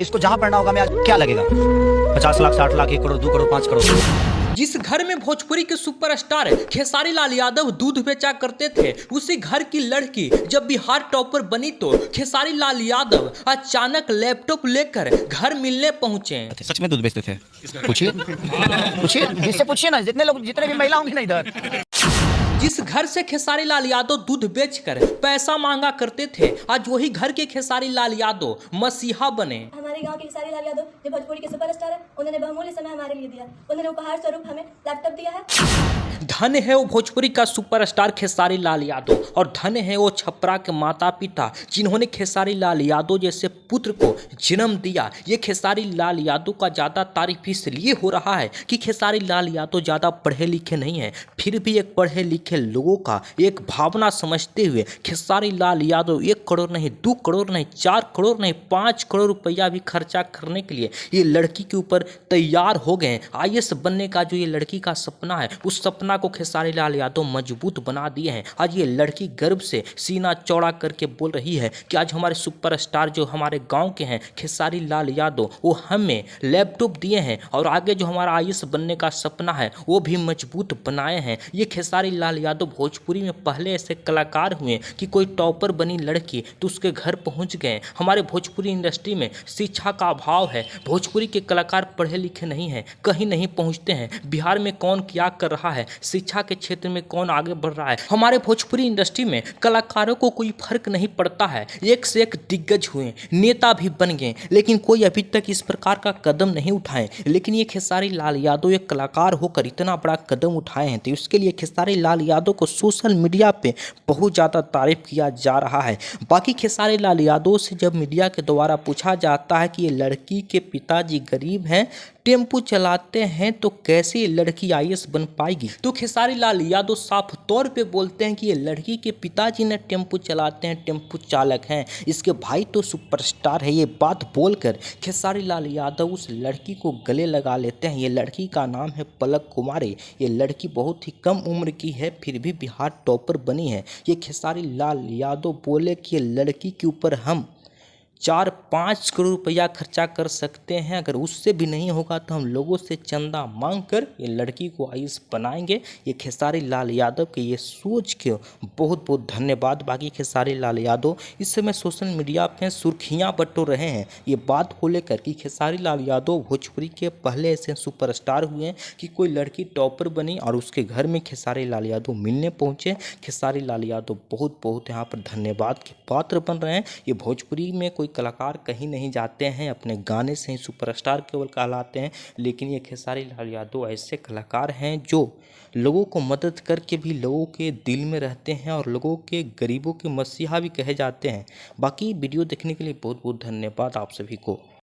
इसको जहां पढ़ना होगा मैं आज क्या लगेगा 50 लाख 60 लाख 1 करोड़ 2 करोड़ 5 करोड़। जिस घर में भोजपुरी के सुपरस्टार खेसारी लाल यादव दूध बेचा करते थे, उसी घर की लड़की जब बिहार टॉपर बनी तो खेसारी लाल यादव अचानक लैपटॉप लेकर घर मिलने पहुंचे। सच में दूध बेचते थे? पूछिए पूछिए, जिससे पूछिए ना, जितने भी महिला होंगी ना इधर। जिस घर से खेसारी लाल यादव दूध बेचकर पैसा मांगा करते थे, आज वही घर के खेसारी लाल यादव मसीहा बने। हमारे गांव के खेसारी लाल यादव जो भोजपुरी के सुपरस्टार है, उन्होंने बहुमूल्य समय हमारे लिए दिया। उन्होंने उपहार स्वरूप हमें लैपटॉप दिया है। धन है वो भोजपुरी का सुपरस्टार खेसारी लाल यादव, और धन है वो छपरा के माता पिता जिन्होंने खेसारी लाल यादव जैसे पुत्र को जन्म दिया। ये खेसारी लाल यादव का ज़्यादा तारीफ इसलिए हो रहा है कि खेसारी लाल यादव ज़्यादा पढ़े लिखे नहीं हैं, फिर भी एक पढ़े लिखे लोगों का एक भावना समझते हुए खेसारी लाल यादव 1 करोड़ नहीं, 2 करोड़ नहीं, 4 करोड़ नहीं, 5 करोड़ रुपया भी खर्चा करने के लिए ये लड़की के ऊपर तैयार हो गए। आईएएस बनने का जो ये लड़की का सपना है, उस सपना को खेसारी लाल यादव मजबूत बना दिए हैं। आज ये लड़की गर्व से सीना चौड़ा करके बोल रही है कि आज हमारे सुपरस्टार जो हमारे गांव के हैं खेसारी लाल यादव, वो हमें लैपटॉप दिए हैं और आगे जो हमारा आईएएस बनने का सपना है वो भी मजबूत बनाए हैं। ये खेसारी लाल यादव भोजपुरी में पहले ऐसे कलाकार हुए कि कोई टॉपर बनी लड़की तो उसके घर पहुंच गए। हमारे भोजपुरी इंडस्ट्री में शिक्षा का अभाव है, भोजपुरी के कलाकार पढ़े लिखे नहीं हैं, कहीं नहीं पहुंचते हैं। बिहार में कौन क्या कर रहा है, शिक्षा के क्षेत्र में कौन आगे बढ़ रहा है, हमारे भोजपुरी इंडस्ट्री में कलाकारों को कोई फर्क नहीं पड़ता है। एक से एक दिग्गज हुए, नेता भी बन गए, लेकिन कोई अभी तक इस प्रकार का कदम नहीं उठाए। लेकिन ये खेसारी लाल यादव एक कलाकार होकर इतना बड़ा कदम उठाए हैं, तो इसके लिए खेसारी लाल यादव को सोशल मीडिया पे बहुत ज़्यादा तारीफ किया जा रहा है। बाकी खेसारी लाल यादव से जब मीडिया के द्वारा पूछा जाता है कि ये लड़की के पिताजी गरीब हैं, टेम्पू चलाते हैं, तो कैसे ये लड़की आईएएस बन पाएगी, तो खेसारी लाल यादव साफ तौर पे बोलते हैं कि ये लड़की के पिताजी ने टेम्पू चलाते हैं, टेम्पू चालक हैं, इसके भाई तो सुपरस्टार है। ये बात बोलकर खेसारी लाल यादव उस लड़की को गले लगा लेते हैं। ये लड़की का नाम है पलक कुमारी। ये लड़की बहुत ही कम उम्र की है, फिर भी बिहार टॉपर बनी है। ये खेसारी लाल यादव बोले कि ये लड़की के ऊपर हम 4-5 करोड़ रुपया खर्चा कर सकते हैं, अगर उससे भी नहीं होगा तो हम लोगों से चंदा मांगकर ये लड़की को आईएएस बनाएंगे। ये खेसारी लाल यादव के ये सोच के बहुत बहुत धन्यवाद। बाकी खेसारी लाल यादव इस समय सोशल मीडिया पे सुर्खियां बटोर रहे हैं ये बात को लेकर कि खेसारी लाल यादव भोजपुरी के पहले ऐसे सुपरस्टार हुए हैं कि कोई लड़की टॉपर बनी और उसके घर में खेसारी लाल यादव मिलने पहुंचे। खेसारी लाल यादव बहुत बहुत यहाँ पर धन्यवाद के पात्र बन रहे हैं। ये भोजपुरी में कोई कलाकार कहीं नहीं जाते हैं, अपने गाने से ही सुपरस्टार केवल कहलाते हैं, लेकिन ये खेसारी लाल यादव ऐसे कलाकार हैं जो लोगों को मदद करके भी लोगों के दिल में रहते हैं और लोगों के गरीबों के मसीहा भी कहे जाते हैं। बाकी वीडियो देखने के लिए बहुत बहुत धन्यवाद आप सभी को।